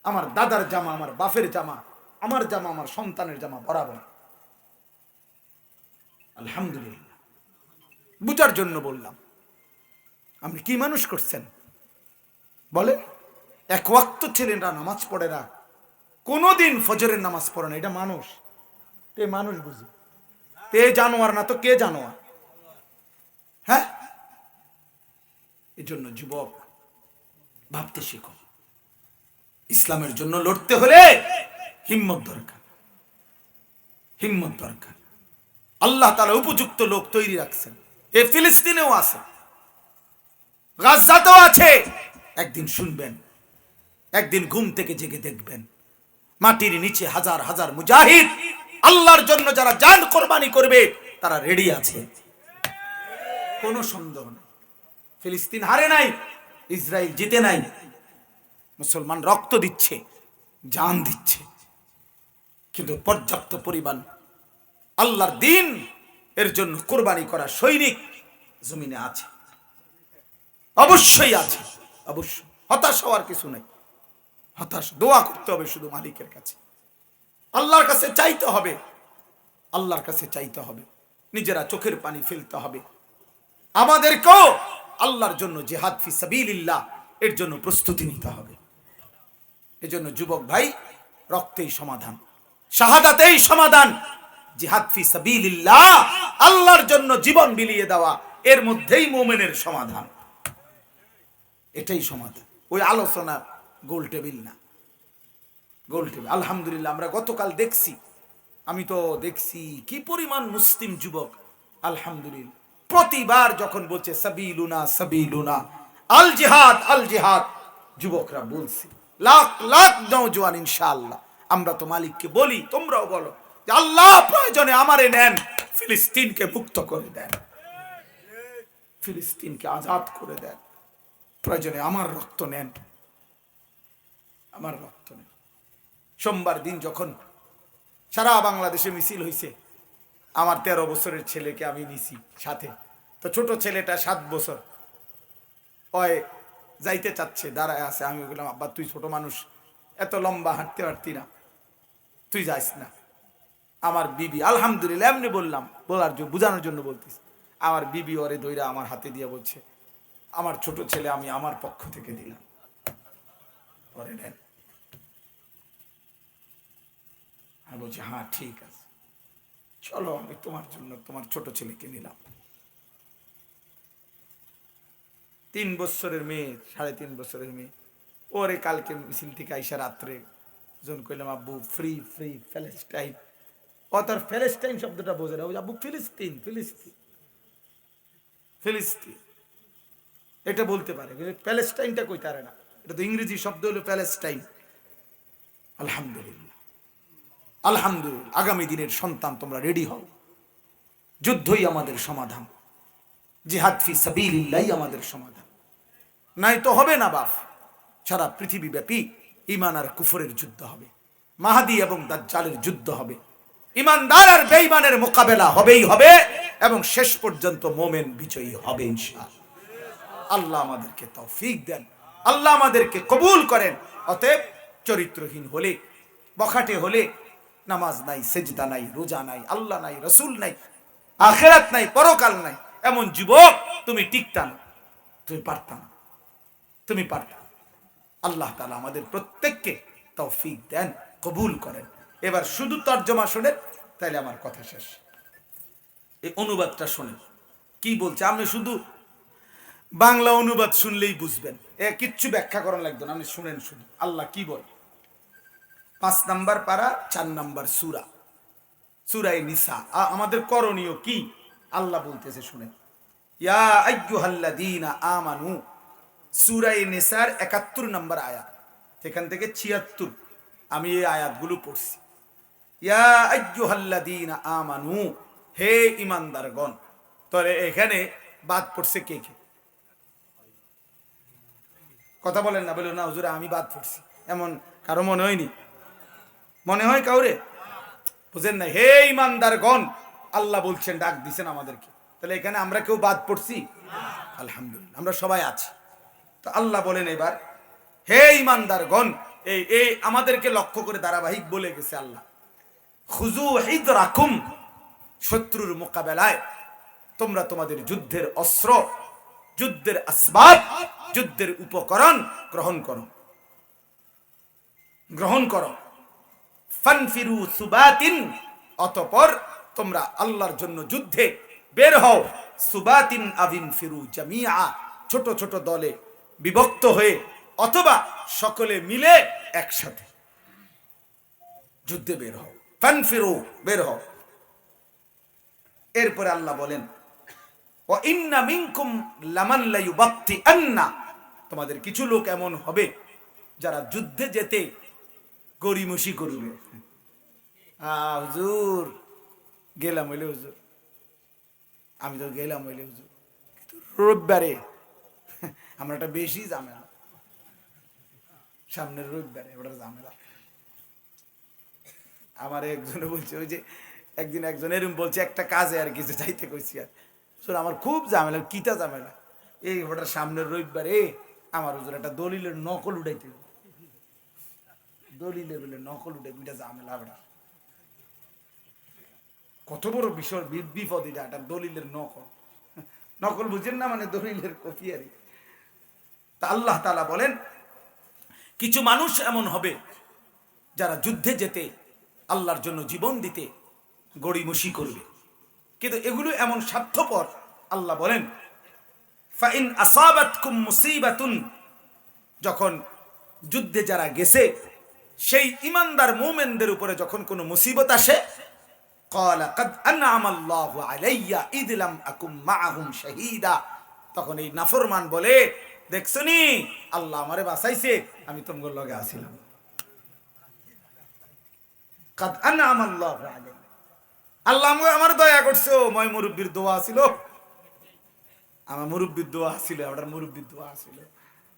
আমার দাদার জামা, আমার বাপের জামা, আমার জামা, আমার সন্তানের জামা বরাবর। আলহামদুলিল্লাহ, বুঝার জন্য বললাম। আপনি কি মানুষ করছেন বলেন? 1 ওয়াক্ত ছেলেরা নামাজ পড়ে না, কোনোদিন ফজরের নামাজ পড়ে না, এটা মানুষ? তে মানুষ বুঝি, তে জানোয়ার না তো কে জানোয়ার? হ্যাঁ, এই জন্য যুবক ভাবতে শিখো। ইসলামের জন্য লড়তে হলে হিম্মত দরকার, হিম্মত দরকার। আল্লাহ তাআলা উপযুক্ত লোক তৈরি রাখছেন। এ ফিলিস্তিনেও আছে, গাজাতেও আছে। একদিন শুনবেন, একদিন ঘুম থেকে জেগে দেখবেন মাটির নিচে হাজার হাজার মুজাহিদ আল্লাহর জন্য যারা জান কোরবানি করবে তারা রেডি আছে, কোনো সন্দেহ নেই। ফিলিস্তিন হারে নাই, ইসরায়েল জিতে নাই, মুসলমান রক্ত দিচ্ছে, জান দিচ্ছে, কিন্তু পর্যাপ্ত পরিমাণ আল্লাহর দিন এর জন্য কোরবানি করা সৈনিক জমিনে আছে, অবশ্যই আছে, অবশ্যই। হতাশ হওয়ার কিছু নাই, হতাশ, দোয়া করতে হবে শুধু মালিকের কাছে, আল্লাহর কাছে চাইতে হবে, আল্লাহর কাছে চাইতে হবে, নিজেরা চোখের পানি ফেলতে হবে। আমাদেরকেও আল্লাহর জন্য জিহাদ ফি সাবিলিল্লাহ এর জন্য প্রস্তুতি নিতে হবে। এজন্য যুবক ভাই, রক্তেই সমাধান, শাহাদাতেই সমাধান। জিহাদ ফি সাবিলিল্লাহ, আল্লাহর জন্য জীবন বিলিয়ে দেওয়া, এর মধ্যেই মুমিনের সমাধান, এটাই সমাধান। ওই আলোচনা গোল টেবিল না, গোল টেবিল। আলহামদুলিল্লাহ, আমরা গতকাল দেখছি, আমি তো দেখছি কি পরিমাণ মুসলিম যুবক, আলহামদুলিল্লাহ, প্রতিবার যখন বলছে সাবিলুনা সাবিলুনা, আল জিহাদ আল জিহাদ, যুবকরা বলছে, লাখ লাখ নওজোয়ান ইনশাআল্লাহ। আমরা তো মালিককে বলি, তোমরাও বলো যে আল্লাহ প্রয়োজনে আমারে নেন, ফিলিস্তিনকে মুক্ত করে দেন, ফিলিস্তিনকে আজাদ করে দেন, প্রয়োজনে আমার রক্ত নেন, আমার রক্ত নেন। সোমবার দিন যখন সারা বাংলাদেশে মিছিল হয়েছে, আমার 13 বছরের ছেলেকে আমি নিছি সাথে, তো ছোট ছেলেটা 7 বছর, ওই যাইতে চাচ্ছে, দাঁড়ায় আছে। আমি বললাম, আব্বা তুই ছোট মানুষ, এত লম্বা হাঁটতে পারতি না, তুই যাইস না। আমার বিবি, আলহামদুলিল্লাহ, এমনি বললাম, বলার জন্য, বোঝানোর জন্য বলতিস। আমার বিবি ওরে ধইরা আমার হাতে দিয়ে বলছে, আমার ছোট ছেলে আমি আমার পক্ষ থেকে দিলাম, ওরে নেন। আমি বলছি, হ্যাঁ ঠিক আছে, চলো, আমি তোমার জন্য তোমার ছোট ছেলেকে নিলাম। 3 বছরের মেয়ে, 3.5 বছরের মেয়ে, ওরে কালকে মিছিল থেকে আইসা রাত্রে জন কইলাম, আব্বু ফ্রি ফ্রি প্যালেস্টাইন। ও তার প্যালেস্টাইন শব্দটা বোঝে না, আব্বু ফিলিস্তিন ফিলিস্তিন ফিলিস্তিন এটা বলতে পারে, প্যালেস্টাইনটা কইতে পারে না। এটা তো ইংরেজি শব্দ, হলো প্যালেস্টাইন। আলহামদুলিল্লাহ, আলহামদুলিল্লাহ, আগামী দিনের সন্তান তোমরা রেডি হও, যুদ্ধই আমাদের সমাধান, জিহাদ ফি সাবিলিল্লাহ আমাদের সমাধান, নাই তো হবে না বাপ। সারা পৃথিবীব্যাপী ঈমান আর কুফরের যুদ্ধ হবে, মাহদী এবং দাজ্জালের যুদ্ধ হবে, ঈমানদার আর বেঈমানের মোকাবেলা হবেই হবে, এবং শেষ পর্যন্ত মোমেন বিজয়ী হবে ইনশাআল্লাহ। আল্লাহ আমাদেরকে তৌফিক দেন, আল্লাহ আমাদেরকে কবুল করেন। অতএব চরিত্রহীন হলে, বখাটে হলে, নামাজ নাই, সেজদা নাই, রোজা নাই, আল্লাহ নাই, রসুল নাই, আখিরাত নাই, পরকাল নাই, এমন যুবক তুমি টিকতা না, তুমি পারতা না, তুমি পারতা। আল্লাহ তাআলা আমাদের প্রত্যেককে তৌফিক দেন, কবুল করেন। এবার শুধু তর্জমা শুনেন, তাইলে আমার কথা শেষ। এই অনুবাদটা শুনেন কি বলছে, আপনি শুধু বাংলা অনুবাদ শুনলেই বুঝবেন, কিচ্ছু ব্যাখ্যা করা লাগবে না, আপনি শুনেন শুধু আল্লাহ কি বলে। 5 নাম্বার পারা, 4 নাম্বার সূরা, সূরা নিসা। আমাদের করণীয় কি আল্লাহ বলতেছে শুনেন। ইয়া আইয়ুহাল্লাযীনা আমানু, সূরা নিসার 71 নাম্বার আয়াত, এখান থেকে 76 আমি এই আয়াতগুলো পড়ছি। ইয়া আইয়ুহাল্লাযীনা আমানু, হে ঈমানদারগণ। তবে এখানে বাদ পড়ছে কে কে? কথা বলেন না, বলেন না হুজুর আমি বাদ পড়ছি, এমন কারো মনে হয়নি? মনে হয় কাউরে? বুঝেন না? হে ঈমানদারগণ, আল্লাহ বলছেন, ডাক দিছেন আমাদেরকে। তাহলে এখানে আমরা কেউ বাদ পড়ছি? আলহামদুলিল্লাহ, আমরা সবাই আছি। তো আল্লাহ বলেন এবার, হে ঈমানদারগণ, এই আমাদেরকে লক্ষ্য করে ধারাবাহিক বলে গেছে আল্লাহ, খুযু হিযরাকুম, শত্রুর মোকাবেলায় তোমরা তোমাদের যুদ্ধের অস্ত্র, যুদ্ধের আসবাব, যুদ্ধের উপকরণ গ্রহণ করো, গ্রহণ করো। ফানফিরু সুবাতিন, অতঃপর তোমরা আল্লাহর জন্য যুদ্ধে বের হও। সুবাতিন আবিনফিরু জামিআ, ছোট ছোট দলে বিভক্ত হয়ে অথবা সকলে মিলে একসাথে যুদ্ধে বের হও। ফানফিরু, বের হও। এরপরে আল্লাহ বলেন ওয়া ইন্না মিনকুম লামান লা ইউবাত্তিআন্না, তোমাদের কিছু লোক এমন হবে যারা যুদ্ধে যেতে গড়িমসি করবে। হুজুর গেলাম হইলে হুজুর, আমি তো গেলাম হইলে হুজুর, কিন্তু রবিবারে আমরা একটা বেশি ঝামেলা, সামনের রবিবারে ওটা ঝামেলা। আমার একজনে বলছে, ওই যে একদিন একজন এরম বলছে একটা কাজে আর কিছু চাইতে কইছি, আর শোন আমার খুব ঝামেলা, কিতা ঝামেলা, এই ওটার সামনের রবিবারে আমার হুজুর একটা দলিলের নকল উঠাইতে, দলিলের বলে নকল উঠে দুইটা ঝামেলা। ওটা কত বড় বিষয়, বিপদ এটা, একটা দলিলের নকল। নকল বুঝেন না, মানে দলিলের কপি আর। তা আল্লাহ তাআলা বলেন কিছু মানুষ এমন হবে যারা যুদ্ধে যেতে, আল্লাহর জন্য জীবন দিতে গড়িমসি করবে, কিন্তু এগুলো এমন স্বার্থপর। আল্লাহ বলেন ফাইন আসাবাতকুম মুসিবাতুন, যখন যুদ্ধে যারা গেছে সেই ইমানদার মুমিনদের উপরে যখন কোনো মুসিবত আসে, ক্বালা কাদ আনআমা আল্লাহু আলাইয়া ইদ লাম আকুম মাআহুম শাহীদা, তখন এই নাফরমান বলে দেখছনি আল্লাহ আমারে বাঁচাইছে, আমি তোমার লগে আছিলাম। কাদ আনআমা আল্লাহু আলাইয়া, আল্লাহ আমার দয়া করছে, মই মুরব্বির দোয়া ছিল, আমার মুরব্বির দোয়া ছিল, ওটার মুরব্বির দোয়া ছিল,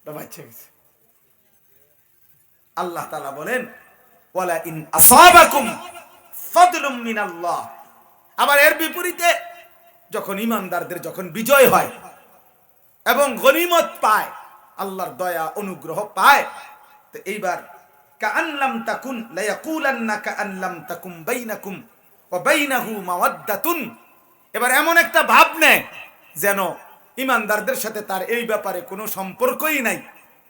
ওটা বাচ্চা গেছে। আল্লাহ তাআলা বলেন ওয়ালা ইন আসাবাকুম ফাদলুম মিনাল্লাহ, আবার এর বিপরীতে যখন ইমানদারদের যখন বিজয় হয় এবং গনিমত পায়, আল্লাহর দয়া অনুগ্রহ পায়, তো এইবার কাআল্লাম তাকুন লা ইয়াকুলান্না কাআল্লাম তাকুম বাইনাকুম ওয়া বাইনাহু মাওয়াদ্দাতুন, এবার এমন একটা ভাব নেয় যেন ইমানদারদের সাথে তার এই ব্যাপারে কোনো সম্পর্কই নাই,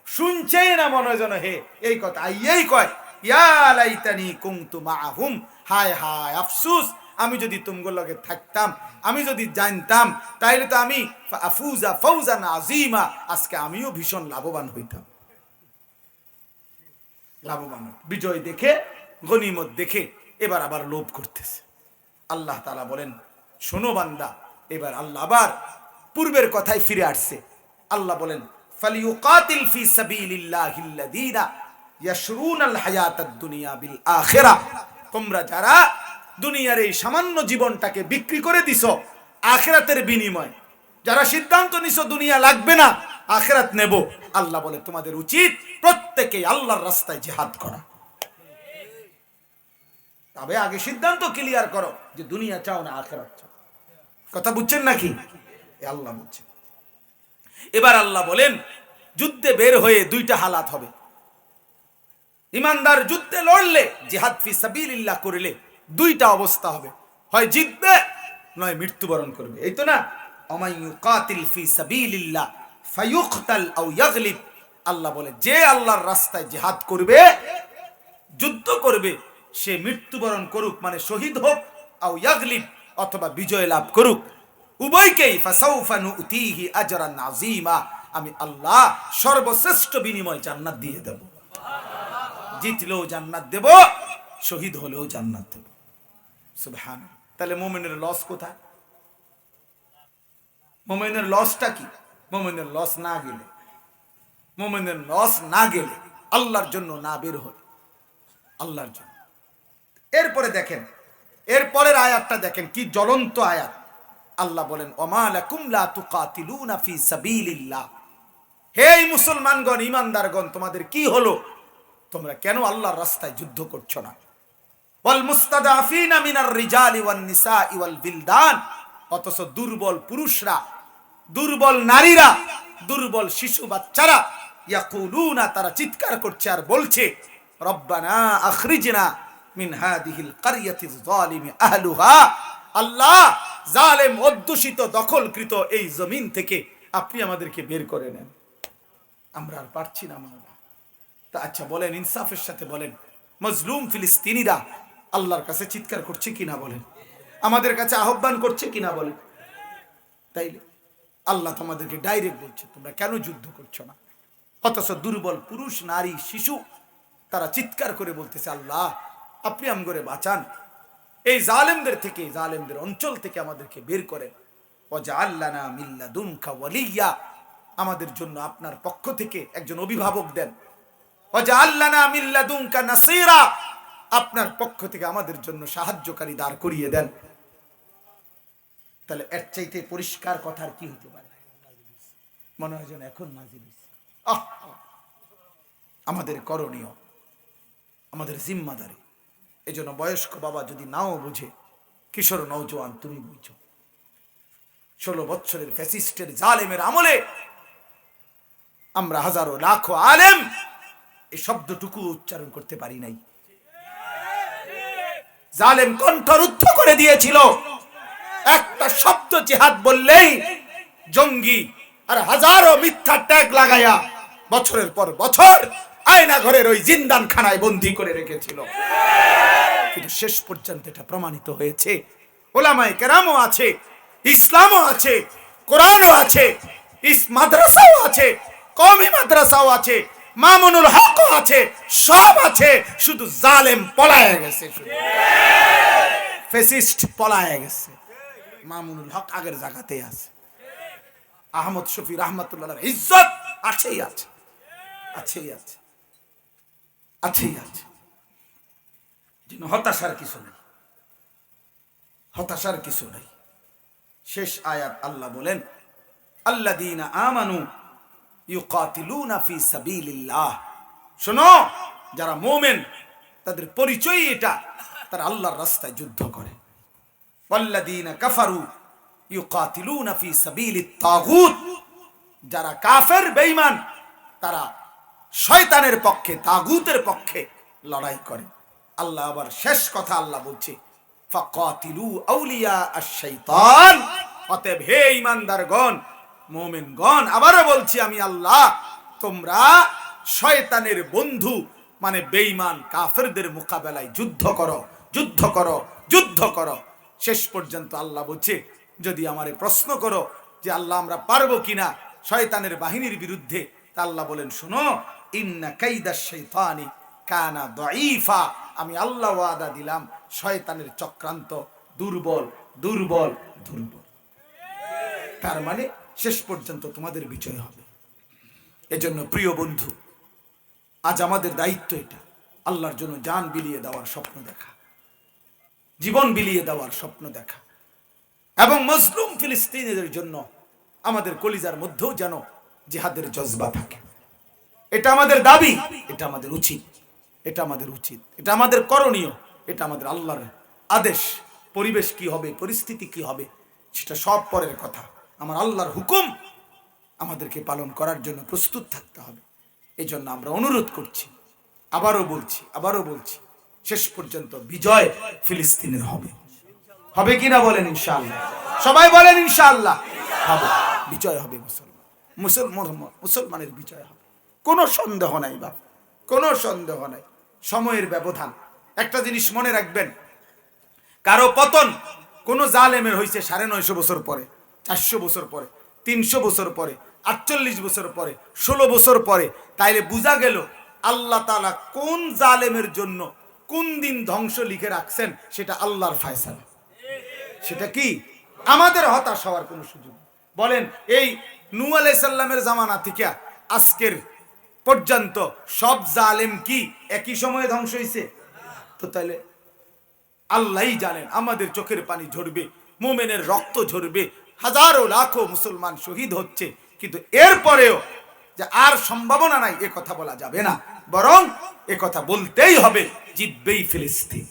শুনছেই না মনে যেন হে এই কথা আইয়েই কয় ইয়া লাইতানি কুনতু মাআহুম, হায় হায় আফসোস, আমি যদি তুমগো লগে থাকতাম, আমি যদি জানতাম, তাইলে তো আমি আফুজা ফাউজান আযীমা, আজকে আমিও ভীষণ লাভবান হইতাম। লাভবান বিজয় দেখে, গনিমত দেখে এবার আবার লোভ করতেছে। আল্লাহ তাআলা বলেন শোনো বান্দা, এবার আল্লাহ আবার পূর্বের কথায় ফিরে আসছে। আল্লাহ বলেন ফালিয়ুকাতিল ফি সাবিলিল্লাহিল্লাযীনা ইয়াশরুনাল হায়াতাদ দুনিয়া বিল আখিরাহ, তোমরা যারা দুনিয়ার এই সামান্য জীবনটাকে বিক্রি করে দিছো আখিরাতের বিনিময়ে, যারা সিদ্ধান্ত নিছো দুনিয়া লাগবে না আখিরাত নেব, আল্লাহ বলে তোমাদের উচিত প্রত্যেকই আল্লাহর রাস্তায় জিহাদ করা। তবে আগে সিদ্ধান্ত ক্লিয়ার করো যে দুনিয়া চাও না আখিরাত চাও। কথা বুঝছেন নাকি? আল্লাহ বুঝছেন। এবার আল্লাহ বলেন যুদ্ধে বের হয়ে দুইটা হালাত হবে। ইমানদার যুদ্ধে লড়লে, জিহাদ ফি সাবিলিল্লাহ করলে দুইটা অবস্থা হবে, হয় জিতবে নয় মৃত্যুবরণ করবে। এই তো না, আমাই ইউকাতিল ফি সাবিলিল্লাহ ফায়ুকতাল আও ইয়াগলিব, আল্লাহ বলে যে আল্লাহর রাস্তায় জিহাদ করবে, যুদ্ধ করবে, সে মৃত্যুবরণ করুক, মানে শহীদ হোক, আও ইয়াগলিব অথবা বিজয় লাভ করুক, উভয়কেই ফাসাউফা নুতিহি আজরান আযীমা, আমি আল্লাহ সর্বশ্রেষ্ঠ বিনিময় জান্নাত দিয়ে দেব। জিতলেও জান্নাত দেব, শহীদ হলেও জান্নাত দেব। সুবহানাল্লাহ। তাহলে মুমিনের লস কোথায়? মুমিনের লসটা কি? মুমিনের লস না গেলে, মুমিনের লস না গেলে, আল্লাহর জন্য না বের হলে, আল্লাহর জন্য। এরপরে দেখেন, এরপরের আয়াতটা দেখেন কি জ্বলন্ত আয়াত। আল্লাহ বলেন ওমা লাকুম লা তুকাতিলুনা ফি সাবিলিল্লাহ, হে মুসলমানগণ, ইমানদারগণ, তোমাদের কি হলো? তোমরা কেন আল্লাহর রাস্তায় যুদ্ধ করছো না? ওয়াল মুস্তাদাফিনা মিনার রিজালি ওয়ান নিসাই ওয়াল বিলদান, অথচ দুর্বল পুরুষরা, দুর্বল নারীরা, দুর্বল শিশু বাচ্চারা, ইয়াকুলুনা, তারা চিৎকার করছে আর বলছে রব্বানা আখরিজনা মিন হাদিহিল কারিয়াতিজ যালিমি আহলুহা, আল্লাহ জালেম অধ্যুষিত দখলকৃত এই জমিন থেকে আপনি আমাদেরকে বের করে নেন, আমরা আর পারছি না মাওলা। তা আচ্ছা বলেন, ইনসাফের সাথে বলেন, মজলুম ফিলিস্তিনিরা আল্লাহর কাছে চিৎকার করছে কিনা বলেন, আমাদের কাছে আহ্বান করছে কিনা বলেন? তাইলে আল্লাহ তোমাদেরকে ডাইরেক্ট বলছে তোমরা কেন যুদ্ধ করছো না, অথচ দুর্বল পুরুষ, নারী, শিশু তারা চিৎকার করে বলতেছে আল্লাহ আপনি আমগরে বাঁচান, এই জালেমদের থেকে, জালেমদের অঞ্চল থেকে আমাদেরকে বের করেন। ওয়াজআল লানা মিন লাদুনকা ওয়ালিয়্যা, আমাদের জন্য আপনার পক্ষ থেকে একজন অভিভাবক দেন। ওয়াজআল লানা মিন লাদুনকা নাসীরা, আপনার পক্ষ থেকে আমাদের জন্য সাহায্যকারী দাঁড় করিয়ে দেন। তাহলে এর চাইতে পরিষ্কার কথা আর কি হতে পারে? মনে হয় যেন এখন নাজিল হয়েছে। আমাদের করণীয়, আমাদের জিম্মাদারি। এই জন্য বয়স্ক বাবা যদি নাও বুঝে, কিশোর নওজোয়ান তুমি বুঝো। 16 বছরের ফ্যাসিস্টের জালেমের আমলে আমরা হাজারো লাখো আলেম এই শব্দটুকু উচ্চারণ করতে পারি নাই। জালেম কণ্ঠ রুদ্ধ করে দিয়েছিল। একটা শব্দ জিহাদ বললেই জঙ্গি আর হাজারো মিথ্যা ট্যাগ লাগায়া বছরের পর বছর আয়না ঘরের ওই জিন্দান খানায় বন্দী করে রেখেছিল। কিন্তু শেষ পর্যন্ত এটা প্রমাণিত হয়েছে, ওলামায়ে কেরামও আছে, ইসলামও আছে, কোরআনও আছে, মাদ্রাসাও আছে, কওমি মাদ্রাসাও আছে, মামুনুল হকও আছে, সব আছে, শুধু জালেম পলায়ে গেছে। শুধু ফ্যাসিস্ট পলায়ে গেছে। মামুনুল হক আগের জায়গাতেই আছে। আহমদ শফি রাহমাতুল্লাহ ইজ্জত আছেই আছে, আছেই আছে, আছেই আছে। হতাশার কিছু নেই, হতাশার কিছু নেই। শেষ আয়াত আল্লাহ বলেন, আল্লাযীনা আমানু ইউকাতিলুনা ফি সাবিলিল্লাহ। শোনো, যারা মুমিন তাদের পরিচয় এটা, তারা আল্লাহর রাস্তায় যুদ্ধ করে। ওয়াল্লাযীনা কাফারু ইউকাতিলুনা ফি সাবিলিত তাগুত, যারা কাফের বেঈমান তারা শয়তানের পক্ষে, তাগুতের পক্ষে লড়াই করে। আল্লাহ আবার শেষ কথা আল্লাহ বলছে, ফাকাতিলু আউলিয়া আশ-শাইতান, অতএব হে ঈমানদারগণ, মুমিনগণ, আবারও বলছি আমি আল্লাহ, তোমরা শয়তানের বন্ধু মানে বেঈমান কাফেরদের মোকাবেলায় যুদ্ধ করো, যুদ্ধ করো, যুদ্ধ করো। শেষ পর্যন্ত আল্লাহ বলছে, যদি আমারে প্রশ্ন করো যে আল্লাহ আমরা পারবো কিনা শয়তানের বাহিনীর বিরুদ্ধে, তা আল্লাহ বলেন, শোনো, ইন্না কাইদাশ শাইতানি কানা দাঈফা, আমি আল্লাহ ওয়াদা দিলাম শয়তানের চক্রান্ত দুর্বল, দুর্বল, দুর্বল। তার মানে শেষ পর্যন্ত তোমাদের বিজয় হবে। এজন্য প্রিয় বন্ধু, আজ আমাদের দায়িত্ব এটা, আল্লাহর জন্য জান বিলিয়ে দেওয়ার স্বপ্ন দেখা, জীবন বিলিয়ে দেওয়ার স্বপ্ন দেখা, এবং মজলুম ফিলিস্তিনিদের জন্য আমাদের কলিজার মধ্যেও যেন জিহাদের জজবা থাকে। এটা আমাদের দাবি, এটা আমাদের উচিত, এটা আমাদের উচিত, এটা আমাদের করণীয়, এটা আমাদের আল্লাহর আদেশ। পরিবেশ কি হবে, পরিস্থিতি কি হবে, সেটা সব পরের কথা। আমার আল্লাহর হুকুম আমাদেরকে পালন করার জন্য প্রস্তুত থাকতে হবে। এই জন্য আমরা অনুরোধ করছি, আবারও বলছি, আবারও বলছি, শেষ পর্যন্ত বিজয় ফিলিস্তিনের হবে। হবে কিনা বলেন ইনশাআল্লাহ? সবাই বলেন ইনশাআল্লাহ হবে। বিজয় হবে মুসলমানের বিজয় হবে, কোনো সন্দেহ নাই বাপ, কোনো সন্দেহ নাই। সময়ের ব্যবধান। একটা জিনিস মনে রাখবেন, কারো পতন কোন জালেমের হয়েছে 950 বছর পরে, 400 বছর পরে, 300 বছর পরে, 48 বছর পরে, 16 বছর পরে, তাইলে বোঝা গেল আল্লাহ তাআলা কোন জালেমের জন্য কোন দিন ধ্বংস লিখে রাখছেন সেটা আল্লাহর ফয়সালা। সেটা কি? আমাদের হতাশ হওয়ার কোনো সুযোগ নেই। বলেন, এই নূহ আলাইহিস সালামের জামানা থেকে আজকের পর্যন্ত সব জালেম কি একই সময়ে ধ্বংস হয়েছে? তো তাইলে আল্লাহই জানেন আমাদের চোখের পানি ঝরবে, মুমিনের রক্ত ঝরবে, হাজারো লাখো মুসলমান শহীদ হচ্ছে, কিন্তু এরপরেও যে আর সম্ভাবনা নাই এ কথা বলা যাবে না, বরং এ কথা বলতেই হবে, জিতবেই ফিলিস্তিন।